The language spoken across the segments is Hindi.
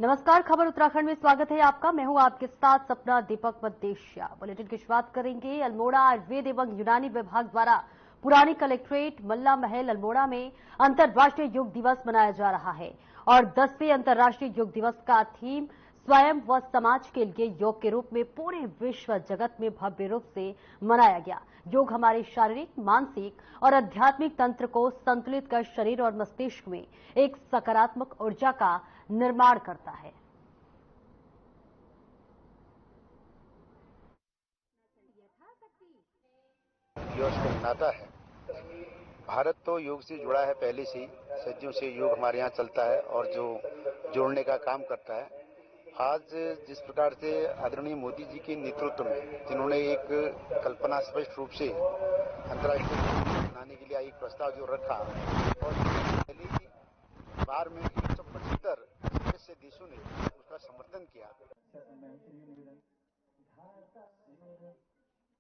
नमस्कार, खबर उत्तराखंड में स्वागत है आपका। मैं हूं आपके साथ सपना दीपक मदेशिया। बुलेटिन की शुरुआत करेंगे। अल्मोड़ा आयुर्वेद एवं यूनानी विभाग द्वारा पुरानी कलेक्ट्रेट मल्ला महल अल्मोड़ा में अंतर्राष्ट्रीय योग दिवस मनाया जा रहा है और 10वें अंतर्राष्ट्रीय योग दिवस का थीम स्वयं व समाज के लिए योग के रूप में पूरे विश्व जगत में भव्य रूप से मनाया गया। योग हमारे शारीरिक, मानसिक और आध्यात्मिक तंत्र को संतुलित कर शरीर और मस्तिष्क में एक सकारात्मक ऊर्जा का निर्माण करता है। दिवस को मनाता है। भारत तो योग से जुड़ा है पहले से ही, सदियों से योग हमारे यहाँ चलता है और जो जोड़ने का काम करता है। आज जिस प्रकार से आदरणीय मोदी जी के नेतृत्व में जिन्होंने एक कल्पना स्पष्ट रूप से अंतर्राष्ट्रीय योग दिवस मनाने के लिए एक प्रस्ताव जो रखा और पहली बार में 175 सदस्य देशों ने उसका समर्थन किया।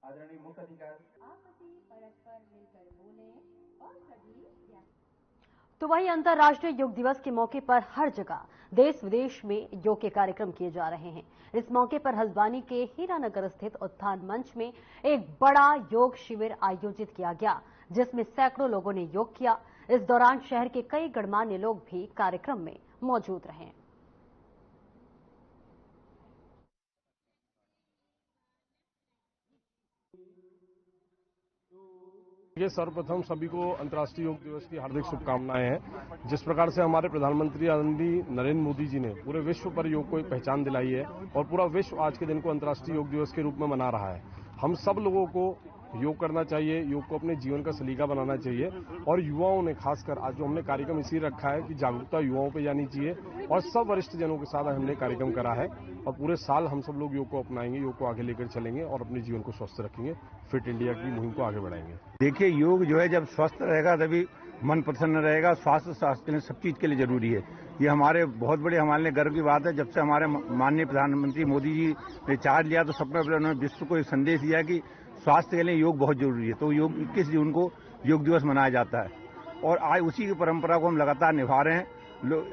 आदरणीय मुख्य अधिकारी आपसी परस्पर मिलकर बोले और सभी। तो वहीं अंतर्राष्ट्रीय योग दिवस के मौके पर हर जगह देश विदेश में योग के कार्यक्रम किए जा रहे हैं। इस मौके पर हल्द्वानी के हीरानगर स्थित उत्थान मंच में एक बड़ा योग शिविर आयोजित किया गया, जिसमें सैकड़ों लोगों ने योग किया। इस दौरान शहर के कई गणमान्य लोग भी कार्यक्रम में मौजूद रहे। सर्वप्रथम सभी को अंतर्राष्ट्रीय योग दिवस की हार्दिक शुभकामनाएं हैं। जिस प्रकार से हमारे प्रधानमंत्री आदरणीय नरेंद्र मोदी जी ने पूरे विश्व पर योग को एक पहचान दिलाई है और पूरा विश्व आज के दिन को अंतर्राष्ट्रीय योग दिवस के रूप में मना रहा है। हम सब लोगों को योग करना चाहिए, योग को अपने जीवन का सलीका बनाना चाहिए और युवाओं ने खासकर आज जो हमने कार्यक्रम इसी रखा है कि जागरूकता युवाओं पे जानी चाहिए और सब वरिष्ठ जनों के साथ हमने कार्यक्रम करा है और पूरे साल हम सब लोग योग को अपनाएंगे, योग को आगे लेकर चलेंगे और अपने जीवन को स्वस्थ रखेंगे, फिट इंडिया की मुहिम को आगे बढ़ाएंगे। देखिए, योग जो है जब स्वस्थ रहेगा तभी मन प्रसन्न रहेगा। स्वास्थ्य के लिए सब चीज के लिए जरूरी है। ये हमारे बहुत बड़े हमारे लिए गर्व की बात है। जब से हमारे माननीय प्रधानमंत्री मोदी जी ने चार्ज लिया तो सबसे पहले उन्होंने विश्व को एक संदेश दिया कि स्वास्थ्य के लिए योग बहुत जरूरी है। तो योग 21 जून को योग दिवस मनाया जाता है और आज उसी की परंपरा को हम लगातार निभा रहे हैं।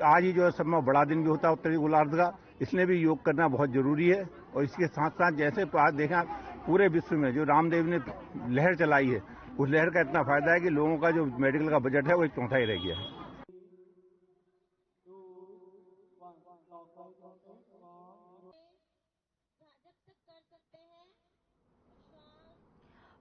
आज ही जो है सब में बड़ा दिन भी होता है उत्तरी गोलार्ध का, इसलिए भी योग करना बहुत जरूरी है। और इसके साथ साथ जैसे आज देखा पूरे विश्व में जो रामदेव ने लहर चलाई है, उस लहर का इतना फायदा है कि लोगों का जो मेडिकल का बजट है वो 1/4 रह गया है।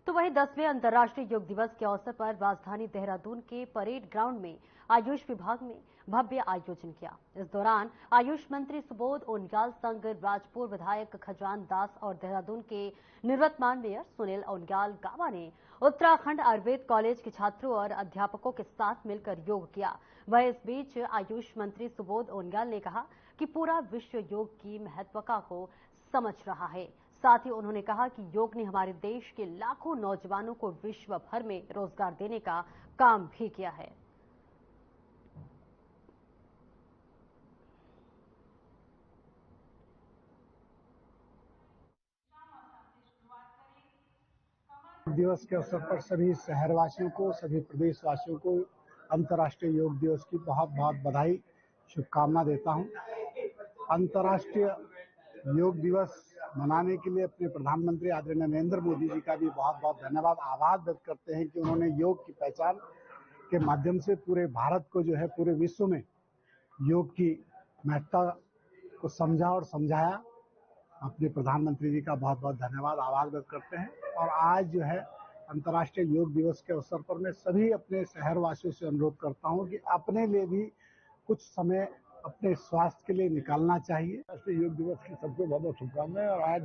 तो वहीं 10वें अंतर्राष्ट्रीय योग दिवस के अवसर पर राजधानी देहरादून के परेड ग्राउंड में आयुष विभाग में भव्य आयोजन किया। इस दौरान आयुष मंत्री सुबोध ओनियाल संग राजपुर विधायक खजान दास और देहरादून के निवर्तमान मेयर सुनील ओनियाल गामा ने उत्तराखंड आयुर्वेद कॉलेज के छात्रों और अध्यापकों के साथ मिलकर योग किया। वह इस बीच आयुष मंत्री सुबोध ओनियाल ने कहा कि पूरा विश्व योग की महत्वता को समझ रहा है। साथ ही उन्होंने कहा कि योग ने हमारे देश के लाखों नौजवानों को विश्व भर में रोजगार देने का काम भी किया है। दिवस के अवसर पर सभी शहरवासियों को, सभी प्रदेशवासियों को अंतर्राष्ट्रीय योग दिवस की बहुत बहुत बधाई, शुभकामना देता हूं। अंतर्राष्ट्रीय योग दिवस मनाने के लिए अपने प्रधानमंत्री आदरणीय नरेंद्र मोदी जी का भी बहुत बहुत धन्यवाद, आभार व्यक्त करते हैं कि उन्होंने योग की पहचान के माध्यम से पूरे भारत को जो है पूरे विश्व में योग की महत्ता को समझा और समझाया। अपने प्रधानमंत्री जी का बहुत बहुत धन्यवाद, आभार व्यक्त करते हैं। और आज जो है अंतर्राष्ट्रीय योग दिवस के अवसर पर मैं सभी अपने शहरवासियों से अनुरोध करता हूं कि अपने लिए भी कुछ समय अपने स्वास्थ्य के लिए निकालना चाहिए। राष्ट्रीय योग दिवस की सबको बहुत बहुत शुभकामनाएं। और आज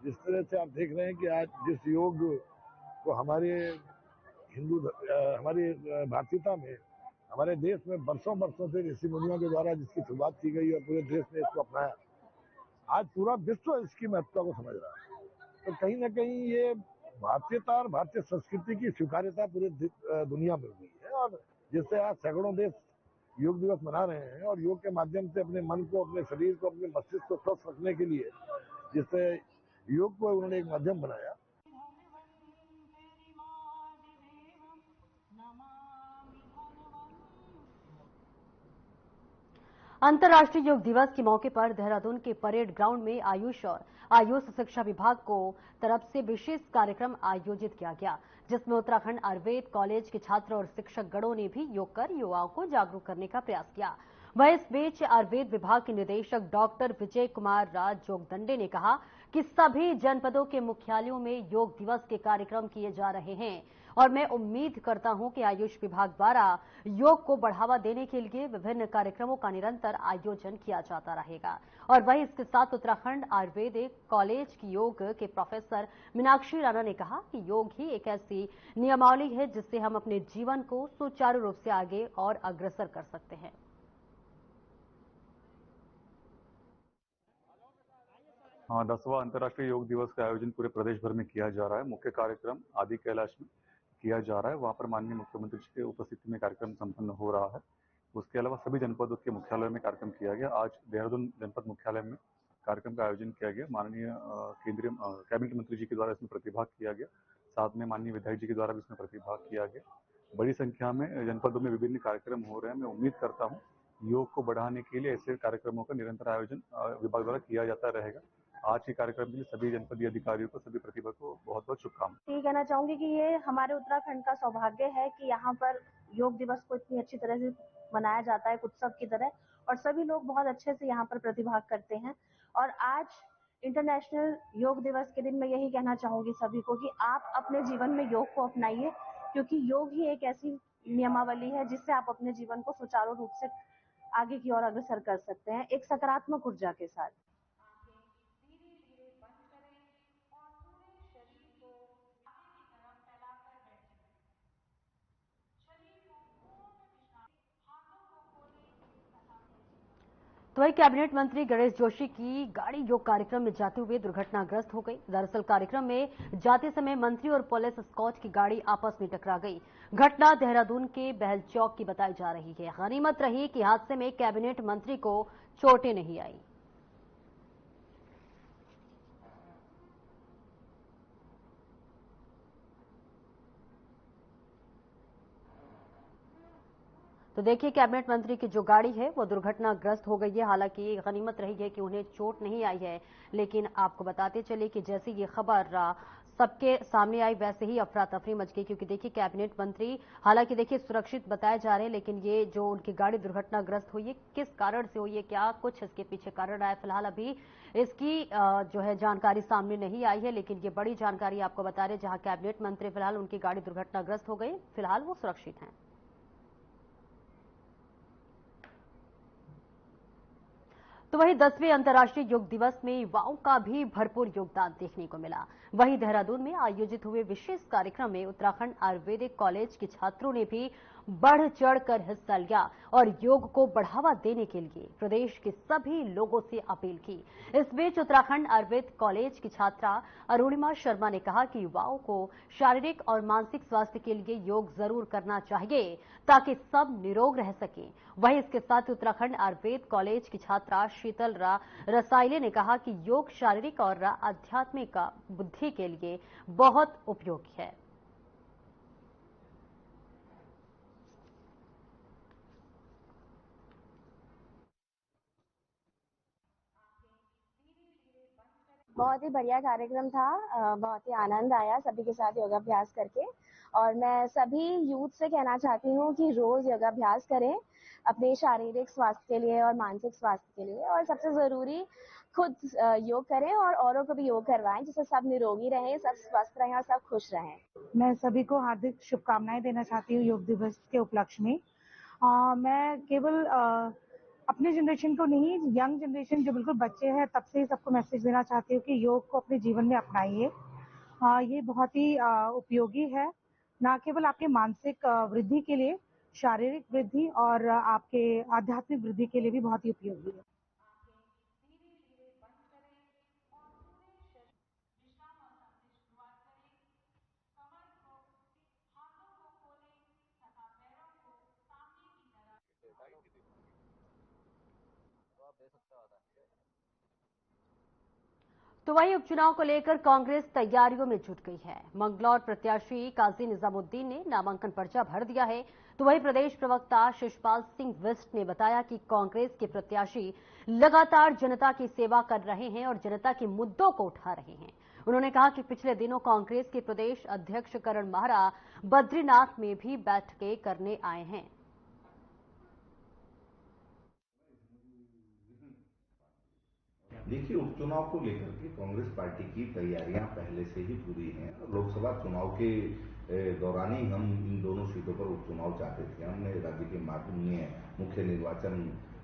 जिस तरह से आप देख रहे हैं कि आज जिस योग को हमारे हमारी भारतीयता में, हमारे देश में बरसों से ऋषि मुनियों के द्वारा जिसकी शुरुआत की गई और पूरे देश ने इसको अपनाया, आज पूरा विश्व इसकी महत्ता को समझ रहा है। तो कहीं ना कहीं ये भारतीयता और भारतीय संस्कृति की स्वीकार्यता पूरी दुनिया में हुई है और जिससे आज सैकड़ों देश योग दिवस मना रहे हैं और योग के माध्यम से अपने मन को, अपने शरीर को, अपने मस्तिष्क को स्वस्थ रखने के लिए जिससे योग को उन्होंने एक माध्यम बनाया। अंतर्राष्ट्रीय योग दिवस के मौके पर देहरादून के परेड ग्राउंड में आयुष और आयुष शिक्षा विभाग को तरफ से विशेष कार्यक्रम आयोजित किया गया, जिसमें उत्तराखंड आयुर्वेद कॉलेज के छात्र और शिक्षक गणों ने भी योग कर युवाओं को जागरूक करने का प्रयास किया। वहीं इस बीच आयुर्वेद विभाग के निदेशक डॉक्टर विजय कुमार राज जोगदंडे ने कहा कि सभी जनपदों के मुख्यालयों में योग दिवस के कार्यक्रम किए जा रहे हैं और मैं उम्मीद करता हूं कि आयुष विभाग द्वारा योग को बढ़ावा देने के लिए विभिन्न कार्यक्रमों का निरंतर आयोजन किया जाता रहेगा। और वहीं इसके साथ उत्तराखंड आयुर्वेदिक कॉलेज की योग के प्रोफेसर मीनाक्षी राणा ने कहा कि योग ही एक ऐसी नियमावली है जिससे हम अपने जीवन को सुचारू रूप से आगे और अग्रसर कर सकते हैं। हाँ, 10वां अंतर्राष्ट्रीय योग दिवस का आयोजन पूरे प्रदेश भर में किया जा रहा है। मुख्य कार्यक्रम आदि कैलाश में किया जा रहा है। वहां पर माननीय मुख्यमंत्री जी की उपस्थिति में कार्यक्रम संपन्न हो रहा है। उसके अलावा सभी जनपदों के मुख्यालयों में कार्यक्रम किया गया। आज देहरादून जनपद मुख्यालय में कार्यक्रम का आयोजन किया गया। माननीय केंद्रीय कैबिनेट मंत्री जी के द्वारा इसमें प्रतिभाग किया गया। साथ में माननीय विधायक जी के द्वारा भी इसमें प्रतिभाग किया गया। बड़ी संख्या में जनपदों में विभिन्न कार्यक्रम हो रहे हैं। मैं उम्मीद करता हूँ योग को बढ़ाने के लिए ऐसे कार्यक्रमों का निरंतर आयोजन विभाग द्वारा किया जाता रहेगा। आज के कार्यक्रम के लिए सभी जनपदीय अधिकारियों को, सभी प्रतिभा को बहुत बहुत शुभकामनाएं। ये कहना चाहूंगी कि ये हमारे उत्तराखंड का सौभाग्य है कि यहाँ पर योग दिवस को इतनी अच्छी तरह से मनाया जाता है, एक उत्सव की तरह, और सभी लोग बहुत अच्छे से यहाँ पर प्रतिभाग करते हैं। और आज इंटरनेशनल योग दिवस के दिन मैं यही कहना चाहूंगी सभी को कि आप अपने जीवन में योग को अपनाइए, क्योंकि योग ही एक ऐसी नियमावली है जिससे आप अपने जीवन को सुचारू रूप से आगे की ओर अग्रसर कर सकते हैं, एक सकारात्मक ऊर्जा के साथ। तो वही कैबिनेट मंत्री गणेश जोशी की गाड़ी योग कार्यक्रम में जाते हुए दुर्घटनाग्रस्त हो गई। दरअसल कार्यक्रम में जाते समय मंत्री और पुलिस स्कॉट की गाड़ी आपस में टकरा गई। घटना देहरादून के बहल चौक की बताई जा रही है। गनीमत रही कि हादसे में कैबिनेट मंत्री को चोटें नहीं आई। तो देखिए, कैबिनेट मंत्री की जो गाड़ी है वो दुर्घटनाग्रस्त हो गई है। हालांकि गनीमत रही है कि उन्हें चोट नहीं आई है, लेकिन आपको बताते चले कि जैसे ये खबर सबके सामने आई वैसे ही अफरा तफरी मच गई, क्योंकि देखिए कैबिनेट मंत्री हालांकि देखिए सुरक्षित बताए जा रहे हैं, लेकिन ये जो उनकी गाड़ी दुर्घटनाग्रस्त हुई है किस कारण से हुई है, क्या कुछ इसके पीछे कारण आया, फिलहाल अभी इसकी जो है जानकारी सामने नहीं आई है। लेकिन ये बड़ी जानकारी आपको बता रहे, जहां कैबिनेट मंत्री फिलहाल उनकी गाड़ी दुर्घटनाग्रस्त हो गई, फिलहाल वो सुरक्षित हैं। तो वहीं 10वें अंतर्राष्ट्रीय योग दिवस में युवाओं का भी भरपूर योगदान देखने को मिला। वहीं देहरादून में आयोजित हुए विशेष कार्यक्रम में उत्तराखंड आयुर्वेदिक कॉलेज के छात्रों ने भी बढ़ चढ़कर हिस्सा लिया और योग को बढ़ावा देने के लिए प्रदेश के सभी लोगों से अपील की। इस बीच उत्तराखंड आयुर्वेद कॉलेज की छात्रा अरुणिमा शर्मा ने कहा कि युवाओं को शारीरिक और मानसिक स्वास्थ्य के लिए योग जरूर करना चाहिए ताकि सब निरोग रह सकें। वहीं इसके साथ उत्तराखंड आयुर्वेद कॉलेज की छात्रा शीतल रसाइले ने कहा कि योग शारीरिक और आध्यात्मिक बुद्धि के लिए बहुत उपयोगी है। बहुत ही बढ़िया कार्यक्रम था, बहुत ही आनंद आया सभी के साथ योगाभ्यास करके। और मैं सभी यूथ से कहना चाहती हूँ कि रोज योगाभ्यास करें अपने शारीरिक स्वास्थ्य के लिए और मानसिक स्वास्थ्य के लिए, और सबसे जरूरी खुद योग करें और औरों को भी योग करवाएं, जिससे सब निरोगी रहें, सब स्वस्थ रहें और सब खुश रहें। मैं सभी को हार्दिक शुभकामनाएं देना चाहती हूँ योग दिवस के उपलक्ष्य में। मैं केवल अपने जनरेशन को नहीं, यंग जनरेशन जो बिल्कुल बच्चे हैं तब से ही सबको मैसेज देना चाहती हूँ कि योग को अपने जीवन में अपनाइए। ये बहुत ही उपयोगी है, ना केवल आपके मानसिक वृद्धि के लिए, शारीरिक वृद्धि और आपके आध्यात्मिक वृद्धि के लिए भी बहुत ही उपयोगी है। तो वहीं उपचुनाव को लेकर कांग्रेस तैयारियों में जुट गई है। मंगलौर प्रत्याशी काजी निजामुद्दीन ने नामांकन पर्चा भर दिया है। तो वहीं प्रदेश प्रवक्ता शिषपाल सिंह बिष्ट ने बताया कि कांग्रेस के प्रत्याशी लगातार जनता की सेवा कर रहे हैं और जनता के मुद्दों को उठा रहे हैं। उन्होंने कहा कि पिछले दिनों कांग्रेस के प्रदेश अध्यक्ष करण माहरा बद्रीनाथ में भी बैठकें करने आए हैं। देखिए, उपचुनाव को लेकर के कांग्रेस पार्टी की तैयारियां पहले से ही पूरी हैं। लोकसभा चुनाव के दौरान ही हम इन दोनों सीटों पर उपचुनाव चाहते थे। हमने राज्य के माननीय मुख्य निर्वाचन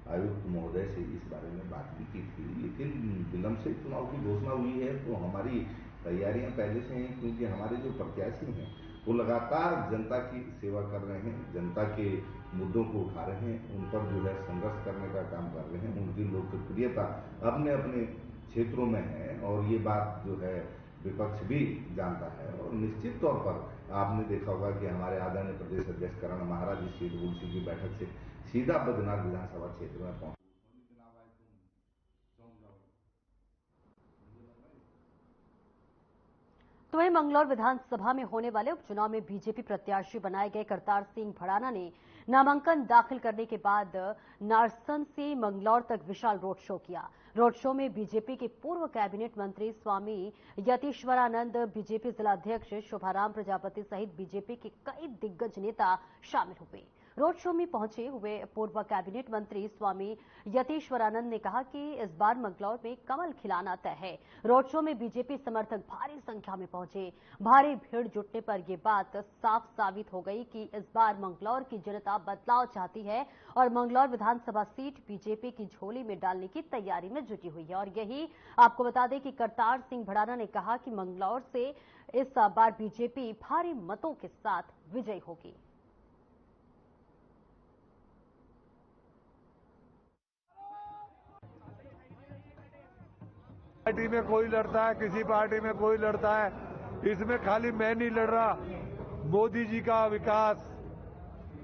आयुक्त महोदय से इस बारे में बात भी की थी, लेकिन विलंब से चुनाव की घोषणा हुई है। तो हमारी तैयारियां पहले से हैं, क्योंकि हमारे जो प्रत्याशी हैं वो लगातार जनता की सेवा कर रहे हैं, जनता के मुद्दों को उठा रहे हैं, उन पर जो है संघर्ष करने का काम कर रहे हैं। उनकी लोकप्रियता अपने अपने क्षेत्रों में है और ये बात जो है विपक्ष भी जानता है। और निश्चित तौर पर आपने देखा होगा कि हमारे आदरणीय प्रदेश अध्यक्ष करण माहरा जी सीट की बैठक से सीधा बद्रीनाथ विधानसभा क्षेत्र में पहुंचे। तो वहीं मंगलौर विधानसभा में होने वाले उपचुनाव में बीजेपी प्रत्याशी बनाए गए करतार सिंह भड़ाना ने नामांकन दाखिल करने के बाद नारसन से मंगलौर तक विशाल रोड शो किया। रोड शो में बीजेपी के पूर्व कैबिनेट मंत्री स्वामी यतीश्वरानंद, बीजेपी जिलाध्यक्ष शोभाराम प्रजापति सहित बीजेपी के कई दिग्गज नेता शामिल हुए। रोड शो में पहुंचे हुए पूर्व कैबिनेट मंत्री स्वामी यतीश्वरानंद ने कहा कि इस बार मंगलौर में कमल खिलाना तय है। रोड शो में बीजेपी समर्थक भारी संख्या में पहुंचे। भारी भीड़ जुटने पर यह बात साफ साबित हो गई कि इस बार मंगलौर की जनता बदलाव चाहती है और मंगलौर विधानसभा सीट बीजेपी की झोली में डालने की तैयारी में जुटी हुई है। और यही आपको बता दें कि करतार सिंह भड़ाना ने कहा कि मंगलौर से इस बार बीजेपी भारी मतों के साथ विजयी होगी। पार्टी में कोई लड़ता है, किसी पार्टी में कोई लड़ता है, इसमें खाली मैं नहीं लड़ रहा। मोदी जी का विकास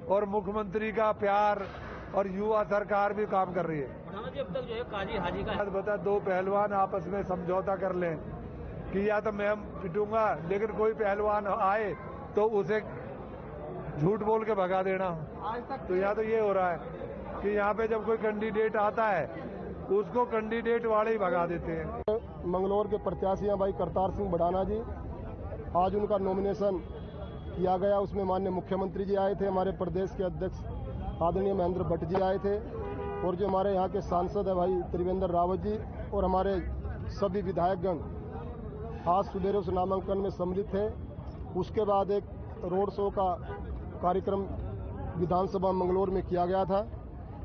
और मुख्यमंत्री का प्यार और युवा सरकार भी काम कर रही है। अब तक जो है काजी हाजी का बता, दो पहलवान आपस में समझौता कर लें कि या तो मैं पिटूंगा, लेकिन कोई पहलवान आए तो उसे झूठ बोल के भगा देना। तो यहाँ तो ये हो रहा है कि यहाँ पे जब कोई कैंडिडेट आता है उसको कैंडिडेट वाले ही भगा देते हैं। मंगलौर के प्रत्याशी हैं भाई करतार सिंह भड़ाना जी, आज उनका नॉमिनेशन किया गया। उसमें माननीय मुख्यमंत्री जी आए थे, हमारे प्रदेश के अध्यक्ष आदरणीय महेंद्र भट्ट जी आए थे और जो हमारे यहाँ के सांसद है भाई त्रिवेंद्र रावत जी और हमारे सभी विधायकगण आज सुबेरे उस नामांकन में सम्मिलित थे। उसके बाद एक रोड शो का कार्यक्रम विधानसभा मंगलौर में किया गया था,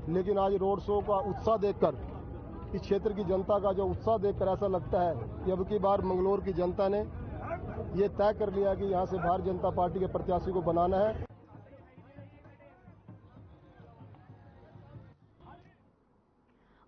लेकिन आज रोड शो का उत्साह देखकर, इस क्षेत्र की जनता का जो उत्साह देखकर ऐसा लगता है कि अब की बार मंगलौर की जनता ने ये तय कर लिया कि यहाँ से भारतीय जनता पार्टी के प्रत्याशी को बनाना है।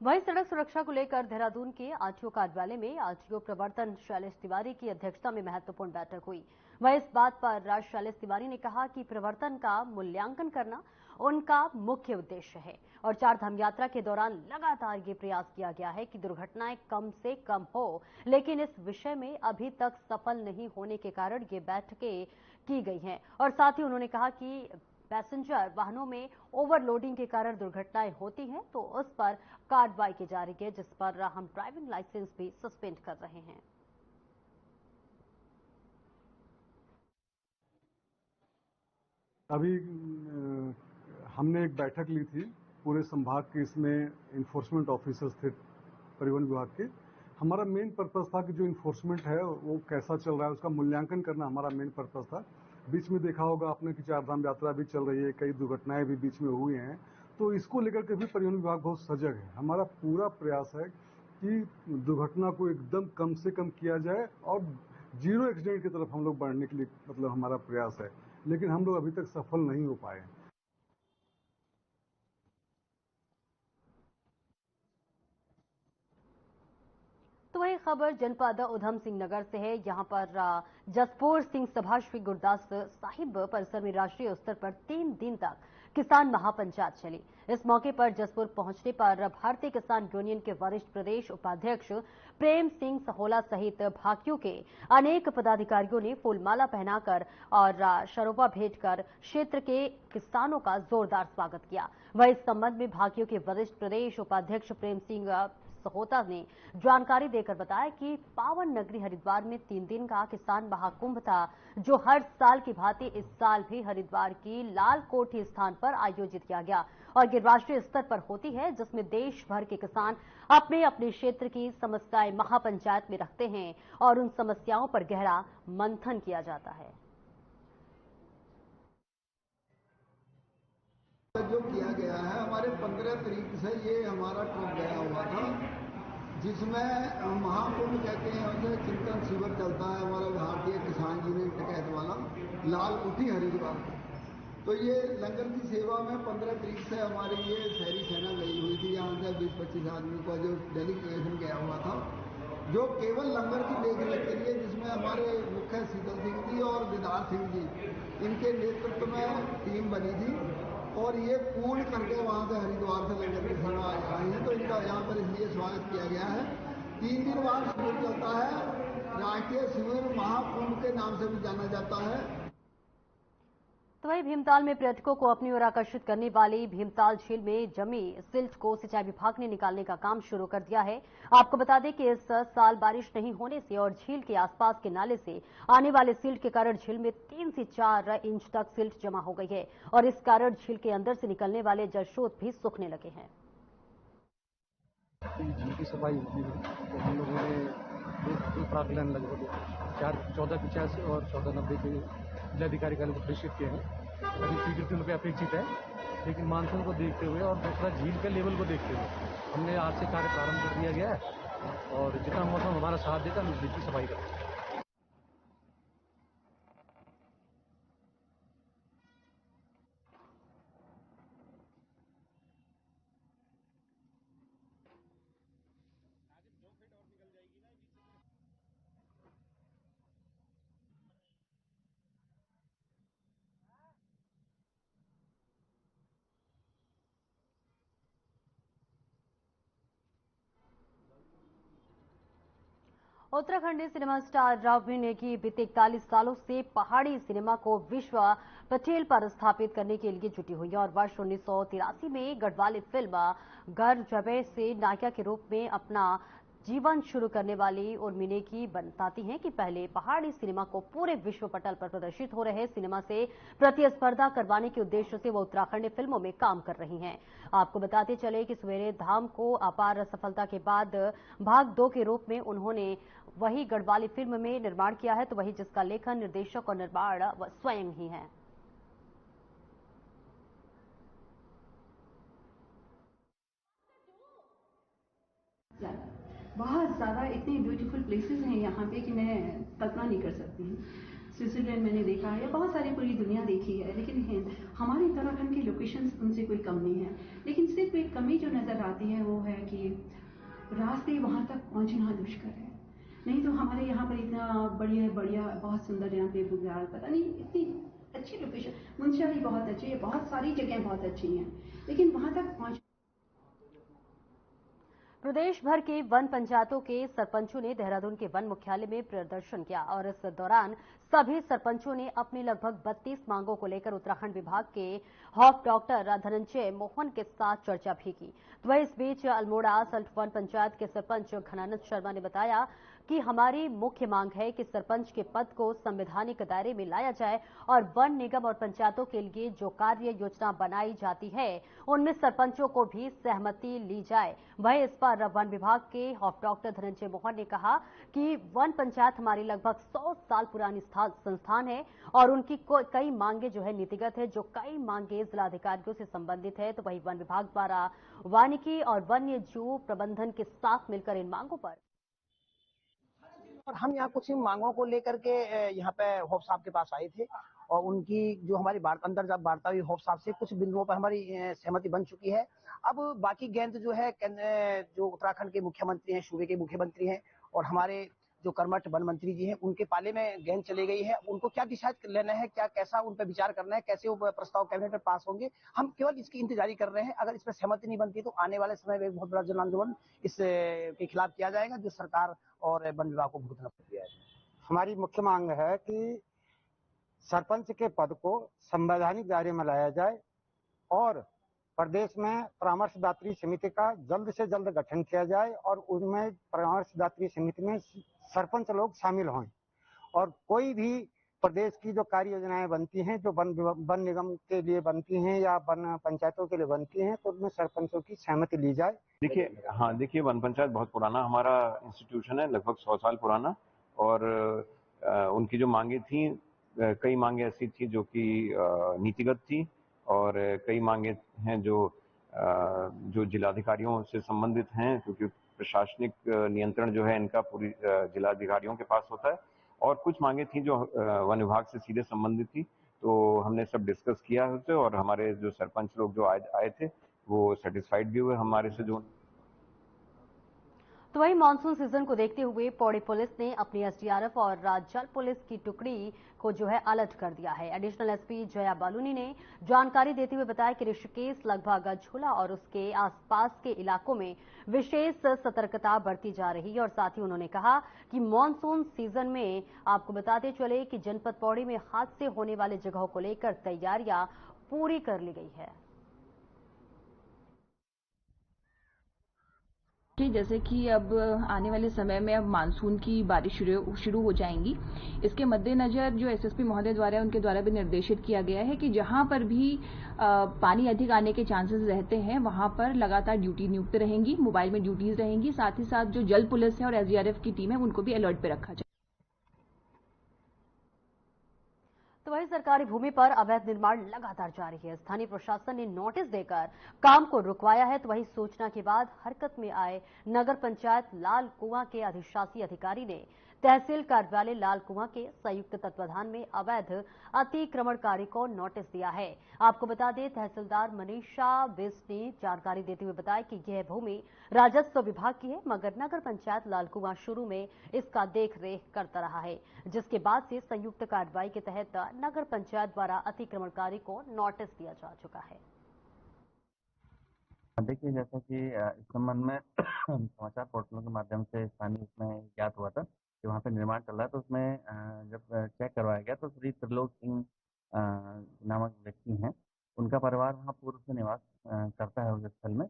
वहीं सड़क सुरक्षा को लेकर देहरादून के आरटीओ कार्यालय में आरटीओ प्रवर्तन शैलेश तिवारी की अध्यक्षता में महत्वपूर्ण बैठक हुई। वह इस बात पर राज शैलेश तिवारी ने कहा कि प्रवर्तन का मूल्यांकन करना उनका मुख्य उद्देश्य है और चारधाम यात्रा के दौरान लगातार ये प्रयास किया गया है कि दुर्घटनाएं कम से कम हो, लेकिन इस विषय में अभी तक सफल नहीं होने के कारण ये बैठकें की गई हैं। और साथ ही उन्होंने कहा कि पैसेंजर वाहनों में ओवरलोडिंग के कारण दुर्घटनाएं होती हैं तो उस पर कार्रवाई की जा रही है, जिस पर हम ड्राइविंग लाइसेंस भी सस्पेंड कर रहे हैं। अभी हमने एक बैठक ली थी पूरे संभाग के, इसमें इन्फोर्समेंट ऑफिसर्स थे परिवहन विभाग के। हमारा मेन पर्पस था कि जो इन्फोर्समेंट है वो कैसा चल रहा है उसका मूल्यांकन करना हमारा मेन पर्पस था। बीच में देखा होगा आपने कि चारधाम यात्रा भी चल रही है, कई दुर्घटनाएं भी बीच में हुई हैं, तो इसको लेकर के भी परिवहन विभाग बहुत सजग है। हमारा पूरा प्रयास है कि दुर्घटना को एकदम कम से कम किया जाए और जीरो एक्सीडेंट की तरफ हम लोग बढ़ने के लिए मतलब हमारा प्रयास है, लेकिन हम लोग अभी तक सफल नहीं हो पाए। तो वही खबर जनपद उधम सिंह नगर से है। यहां पर जसपुर सिंह सभा श्री गुरदास साहिब परिसर में राष्ट्रीय स्तर पर 3 दिन तक किसान महापंचायत चली। इस मौके पर जसपुर पहुंचने पर भारतीय किसान यूनियन के वरिष्ठ प्रदेश उपाध्यक्ष प्रेम सिंह सहोला सहित भाकियों के अनेक पदाधिकारियों ने फूलमाला पहनाकर और शरोबा भेंट कर क्षेत्र के किसानों का जोरदार स्वागत किया। वह इस संबंध में भाकियों के वरिष्ठ प्रदेश उपाध्यक्ष प्रेम सिंह सहोता ने जानकारी देकर बताया कि पावन नगरी हरिद्वार में 3 दिन का किसान महाकुंभ था, जो हर साल की भांति इस साल भी हरिद्वार की लाल कोठी स्थान पर आयोजित किया गया और ये राष्ट्रीय स्तर पर होती है, जिसमें देश भर के किसान अपने अपने क्षेत्र की समस्याएं महापंचायत में रखते हैं और उन समस्याओं पर गहरा मंथन किया जाता है। जो किया गया है हमारे 15 तारीख से ये हमारा ट्रिप गया हुआ था, जिसमें महाकुंभ कहते हैं उसे चिंतन शिविर चलता है हमारा भारतीय किसान यूनियन टिकैत वाला लाल कोठी हरिद्वार। तो ये लंगर की सेवा में 15 तारीख से हमारी ये शहरी सेना गई हुई थी, यहाँ से 20-25 आदमी का जो डेलीगेशन गया हुआ था, जो केवल लंगर की देखरेख के लिए, जिसमें हमारे मुख्य शीतल सिंह जी और दीदार सिंह जी इनके नेतृत्व में टीम बनी थी और ये पूर्ण करके वहाँ से हरिद्वार से लंगर की सेवा आई है। तो इनका यहाँ पर इसलिए स्वागत किया गया है। 3 दिन बाद शिविर चलता है, राष्ट्रीय शिविर महाकुंभ के नाम से भी जाना जाता है। तो वही भीमताल में पर्यटकों को अपनी ओर आकर्षित करने वाली भीमताल झील में जमी सिल्ट को सिंचाई विभाग ने निकालने का काम शुरू कर दिया है। आपको बता दें कि इस साल बारिश नहीं होने से और झील के आसपास के नाले से आने वाले सिल्ट के कारण झील में 3 से 4 इंच तक सिल्ट जमा हो गई है और इस कारण झील के अंदर से निकलने वाले जलस्रोत भी सूखने लगे हैं। झील की सफाई होती है तो हम लोगों ने दो प्राकलन लगभग 1450 और 1490 के जिलाधिकारी का लोग प्रेषित किए हैं। अभी स्वीकृति उन पर अपेक्षित है, लेकिन मानसून को देखते हुए और दूसरा झील के लेवल को देखते हुए हमने आज से कार्य प्रारंभ कर दिया गया है और जितना मौसम हमारा साथ देगा हम झील की सफाई करेंगे। उत्तराखंडी सिनेमा स्टार राघवी नेगी बीते 41 सालों से पहाड़ी सिनेमा को विश्व पटेल पर स्थापित करने के लिए जुटी हुई है और वर्ष 1983 में गढ़वाली फिल्म घर जबे से नायिका के रूप में अपना जीवन शुरू करने वाली उर्मी नेगी बताती हैं कि पहले पहाड़ी सिनेमा को पूरे विश्व पटल पर प्रदर्शित हो रहे सिनेमा से प्रतिस्पर्धा करवाने के उद्देश्य से वो उत्तराखंडी फिल्मों में काम कर रही हैं। आपको बताते चले कि सवेरे धाम को अपार सफलता के बाद भाग 2 के रूप में उन्होंने वही गढ़वाली फिल्म में निर्माण किया है, तो वही जिसका लेखन, निर्देशक और निर्माण स्वयं ही है। बहुत ज़्यादा इतनी ब्यूटीफुल प्लेसेस हैं यहाँ पे कि मैं कल्पना नहीं कर सकती हूँ। स्विट्जरलैंड मैंने देखा है, बहुत सारी पूरी दुनिया देखी है, लेकिन हमारे उत्तराखंड की लोकेशंस उनसे कोई कम नहीं है। लेकिन सिर्फ एक कमी जो नज़र आती है वो है कि रास्ते वहाँ तक पहुँचना दुष्कर है। नहीं तो हमारे यहाँ पर इतना बढ़िया बहुत सुंदर यहाँ पे बुग्याल, पता नहीं इतनी अच्छी लोकेशन, मुंशियारी बहुत अच्छी है, बहुत सारी जगह बहुत अच्छी हैं, लेकिन वहाँ तक पहुँच। प्रदेश भर के वन पंचायतों के सरपंचों ने देहरादून के वन मुख्यालय में प्रदर्शन किया और इस दौरान सभी सरपंचों ने अपनी लगभग 32 मांगों को लेकर उत्तराखंड विभाग के हॉफ डॉक्टर धनंजय मोहन के साथ चर्चा भी की। तो इस बीच अल्मोड़ा सल्ट वन पंचायत के सरपंच घनानंद शर्मा ने बताया कि हमारी मुख्य मांग है कि सरपंच के पद को संवैधानिक दायरे में लाया जाए और वन निगम और पंचायतों के लिए जो कार्य योजना बनाई जाती है उनमें सरपंचों को भी सहमति ली जाए। वहीं इस पर वन विभाग के हॉफ डॉक्टर धनंजय मोहन ने कहा कि वन पंचायत हमारी लगभग 100 साल पुरानी संस्थान है और उनकी कई मांगे जो है नीतिगत है, जो कई मांगे जिलाधिकारियों से संबंधित है। तो वही वन विभाग द्वारा वानिकी और वन्य जीव प्रबंधन के साथ मिलकर इन मांगों पर और हम यहाँ कुछ मांगों को लेकर के यहाँ पे हॉफ साहब के पास आए थे और उनकी जो हमारी अंदर जब वार्ता हुई हॉफ साहब से कुछ बिंदुओं पर हमारी सहमति बन चुकी है। अब बाकी गेंद जो है जो उत्तराखंड के मुख्यमंत्री हैं, सूबे के मुख्यमंत्री हैं और हमारे जो कर्मठ वन मंत्री जी हैं उनके पाले में गेंद चली गई है। उनको क्या दिशा लेना है, क्या कैसा उन पर विचार करना है, कैसे वो प्रस्ताव कैबिनेट में पास होंगे, हम केवल इसकी इंतजारी कर रहे हैं। अगर इस पर सहमति नहीं बनती तो आने वाले समय में एक बहुत बड़ा जन आंदोलन के खिलाफ किया जाएगा, जो सरकार और वन विभाग को भुगतना पड़ेगा। हमारी मुख्य मांग है कि सरपंच के पद को संवैधानिक दायरे में लाया जाए और प्रदेश में परामर्शदात्री समिति का जल्द से जल्द गठन किया जाए और उनमें परामर्शदात्री समिति में सरपंच लोग शामिल हों और कोई भी प्रदेश की जो कार्य योजनाएं बनती हैं, जो वन निगम के लिए बनती हैं या वन पंचायतों के लिए बनती हैं, तो उनमें सरपंचों की सहमति ली जाए। देखिए वन पंचायत बहुत पुराना हमारा इंस्टीट्यूशन है, लगभग 100 साल पुराना, और उनकी जो मांगे थी, कई मांगे ऐसी थी जो कि नीतिगत थी और कई मांगे हैं जो जिलाधिकारियों से संबंधित हैं, क्योंकि प्रशासनिक नियंत्रण जो है इनका पूरी जिलाधिकारियों के पास होता है, और कुछ मांगे थी जो वन विभाग से सीधे संबंधित थी। तो हमने सब डिस्कस किया है और हमारे जो सरपंच लोग जो आए थे वो सेटिस्फाइड भी हुए हमारे से। जो तो वहीं मानसून सीजन को देखते हुए पौड़ी पुलिस ने अपनी एसडीआरएफ और राज्य पुलिस की टुकड़ी को जो है अलर्ट कर दिया है। एडिशनल एसपी जया बालूनी ने जानकारी देते हुए बताया कि ऋषिकेश, लगभग झूला और उसके आसपास के इलाकों में विशेष सतर्कता बरती जा रही है। और साथ ही उन्होंने कहा कि मानसून सीजन में आपको बताते चले कि जनपद पौड़ी में हादसे होने वाले जगहों को लेकर तैयारियां पूरी कर ली गई है। जैसे कि अब आने वाले समय में अब मानसून की बारिश शुरू हो जाएंगी, इसके मद्देनजर जो एसएसपी महोदय द्वारा उनके द्वारा भी निर्देशित किया गया है कि जहां पर भी पानी अधिक आने के चांसेस रहते हैं वहां पर लगातार ड्यूटी नियुक्त रहेंगी, मोबाइल में ड्यूटीज रहेंगी। साथ ही साथ जो जल पुलिस है और एसडीआरएफ की टीम है उनको भी अलर्ट पे रखा जाए। तो वही सरकारी भूमि पर अवैध निर्माण लगातार जारी है। स्थानीय प्रशासन ने नोटिस देकर काम को रुकवाया है। तो वही सूचना के बाद हरकत में आए नगर पंचायत लाल कुआं के अधिशासी अधिकारी ने तहसील कार्यालय लाल कुआं के संयुक्त तत्वाधान में अवैध अतिक्रमणकारी को नोटिस दिया है। आपको बता दें, तहसीलदार मनीषा बिस ने जानकारी देते हुए बताया कि यह भूमि राजस्व विभाग की है, मगर नगर पंचायत लाल कुआं शुरू में इसका देखरेख करता रहा है, जिसके बाद से संयुक्त कार्रवाई के तहत नगर पंचायत द्वारा अतिक्रमणकारी को नोटिस दिया जा चुका है। देखिए, जैसा कि इस संबंध में समाचार पोर्टलों के माध्यम से स्थानीय इसमें ज्ञात हुआ था कि वहाँ पे निर्माण चल रहा है, तो उसमें जब चेक करवाया गया तो श्री त्रिलोक सिंह नामक व्यक्ति हैं, उनका परिवार वहाँ पूर्व से निवास करता है उस स्थल में,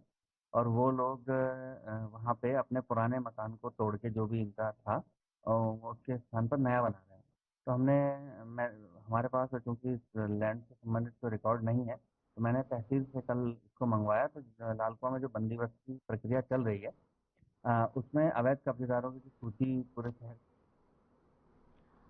और वो लोग वहाँ पे अपने पुराने मकान को तोड़ के जो भी इनका था उसके स्थान पर नया बना रहे हैं। तो हमारे पास चूँकि लैंड से संबंधित कोई रिकॉर्ड नहीं है, तो मैंने तहसील से कल इसको मंगवाया। तो लालकुआं में जो बंदोबस्त की प्रक्रिया चल रही है उसमें अवैध कब्जेदारों की सूची पूरे शहर।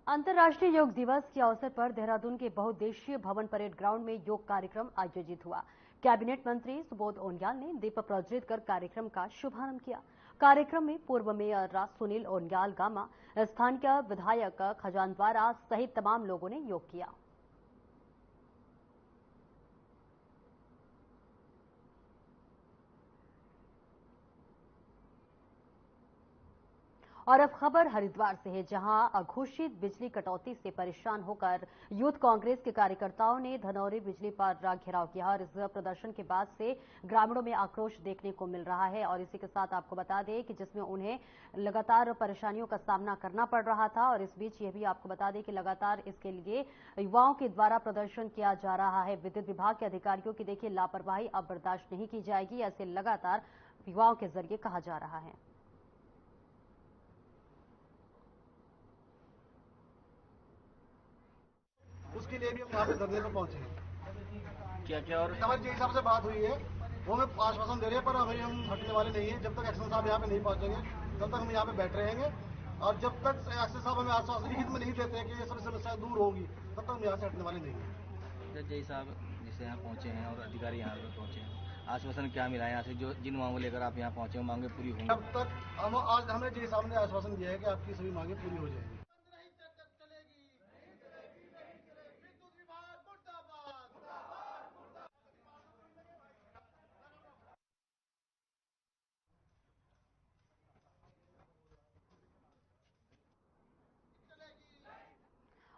अंतर्राष्ट्रीय योग दिवस के अवसर पर देहरादून के बहुउद्देशीय भवन परेड ग्राउंड में योग कार्यक्रम आयोजित हुआ। कैबिनेट मंत्री सुबोध उनियाल ने दीप प्रज्वलित कर कार्यक्रम का शुभारंभ किया। कार्यक्रम में पूर्व मेयर सुनील उनियाल गामा, स्थानीय विधायक खजानद्वारा सहित तमाम लोगों ने योग किया। और अब खबर हरिद्वार से है, जहां अघोषित बिजली कटौती से परेशान होकर यूथ कांग्रेस के कार्यकर्ताओं ने धनौरी बिजली पर घेराव किया और इस प्रदर्शन के बाद से ग्रामीणों में आक्रोश देखने को मिल रहा है। और इसी के साथ आपको बता दें कि जिसमें उन्हें लगातार परेशानियों का सामना करना पड़ रहा था। और इस बीच ये भी आपको बता दें कि लगातार इसके लिए युवाओं के द्वारा प्रदर्शन किया जा रहा है। विद्युत विभाग के अधिकारियों की देखिए लापरवाही अब बर्दाश्त नहीं की जाएगी, ऐसे लगातार युवाओं के जरिए कहा जा रहा है। उसके लिए भी हम यहाँ पे धरने पर पहुंचे हैं। क्या और हमारी जे साहब से बात हुई है, वो हमें आश्वासन दे रहे हैं, पर हमें हम हटने वाले नहीं है। जब तक एक्शन साहब यहाँ पे नहीं पहुंचेंगे तब तक हम यहाँ पे बैठ रहेंगे, और जब तक एक्शन साहब हमें आश्वासन लिखित में नहीं देते कि ये सब समस्या दूर होगी तब तक हम यहाँ से हटने वाले नहीं है। जे साहब जिससे यहाँ पहुंचे हैं और अधिकारी यहाँ पे पहुंचे हैं, आश्वासन क्या मिला है यहाँ से? जो जिन मांगों लेकर आप यहाँ पहुंचे मांगे पूरी होंगी? तब तक हम आज हमें जे साहब ने आश्वासन दिया है कि आपकी सभी मांगे पूरी हो जाएंगी।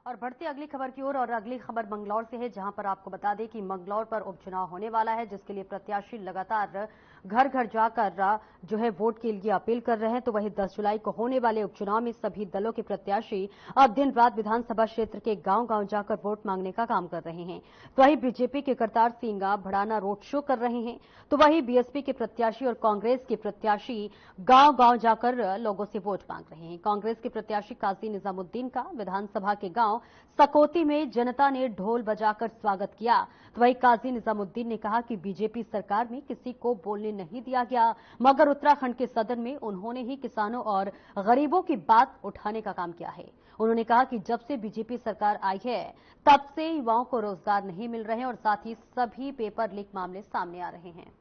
और बढ़ती अगली खबर की ओर और अगली खबर मंगलौर से है, जहां पर आपको बता दें कि मंगलौर पर उपचुनाव होने वाला है, जिसके लिए प्रत्याशी लगातार घर घर जाकर जो है वोट के लिए अपील कर रहे हैं। तो वहीं 10 जुलाई को होने वाले उपचुनाव में सभी दलों के प्रत्याशी अब दिन रात विधानसभा क्षेत्र के गांव-गांव जाकर वोट मांगने का काम कर रहे हैं। तो वहीं बीजेपी के करतार सिंह भड़ाना रोड शो कर रहे हैं, तो वहीं बीएसपी के प्रत्याशी और कांग्रेस के प्रत्याशी गांव-गांव जाकर लोगों से वोट मांग रहे हैं। कांग्रेस के प्रत्याशी काजी निजामुद्दीन का विधानसभा के गांव सकोती में जनता ने ढोल बजाकर स्वागत किया। तो वहीं काजी निजामुद्दीन ने कहा कि बीजेपी सरकार में किसी को बोलने नहीं दिया गया, मगर उत्तराखंड के सदन में उन्होंने ही किसानों और गरीबों की बात उठाने का काम किया है। उन्होंने कहा कि जब से बीजेपी सरकार आई है तब से युवाओं को रोजगार नहीं मिल रहे और साथ ही सभी पेपर लीक मामले सामने आ रहे हैं।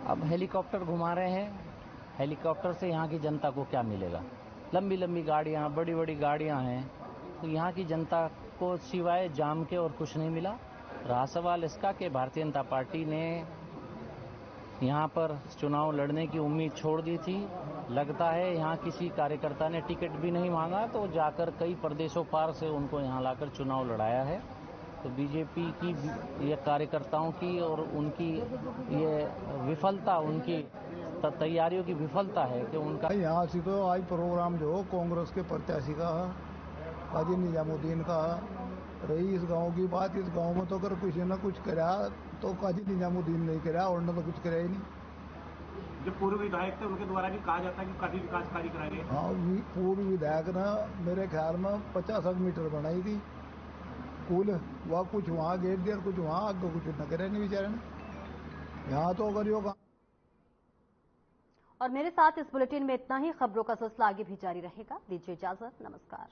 अब हेलीकॉप्टर घुमा रहे हैं, हेलीकॉप्टर से यहाँ की जनता को क्या मिलेगा? लंबी लंबी गाड़ियाँ, बड़ी बड़ी गाड़ियाँ हैं, तो यहाँ की जनता को सिवाय जाम के और कुछ नहीं मिला। रहा सवाल इसका कि भारतीय जनता पार्टी ने यहाँ पर चुनाव लड़ने की उम्मीद छोड़ दी थी। लगता है यहाँ किसी कार्यकर्ता ने टिकट भी नहीं मांगा, तो जाकर कई प्रदेशों पार से उनको यहाँ लाकर चुनाव लड़ाया है। तो बीजेपी की ये कार्यकर्ताओं की और उनकी ये विफलता, उनकी तैयारियों की विफलता है कि उनका यहाँ से तो आज प्रोग्राम जो कांग्रेस के प्रत्याशी का काजी निजामुद्दीन का रही इस गांव की बात। इस गांव में तो अगर किसी ने कुछ करा तो काजी निजामुद्दीन नहीं करा, और न तो कुछ करा ही नहीं। जो पूर्व विधायक थे उनके द्वारा भी कहा जाता है कि काफी विकास कार्य कराए गए। हाँ, पूर्व विधायक ने मेरे ख्याल में 50 मीटर बनाई थी पुल, वह कुछ वहाँ गेट दिया, कुछ वहाँ आगे, कुछ न करे नहीं बेचारे ने। यहाँ तो अगर यो और मेरे साथ इस बुलेटिन में इतना ही। खबरों का सिलसिला आगे भी जारी रहेगा। दीजिए इजाजत, नमस्कार।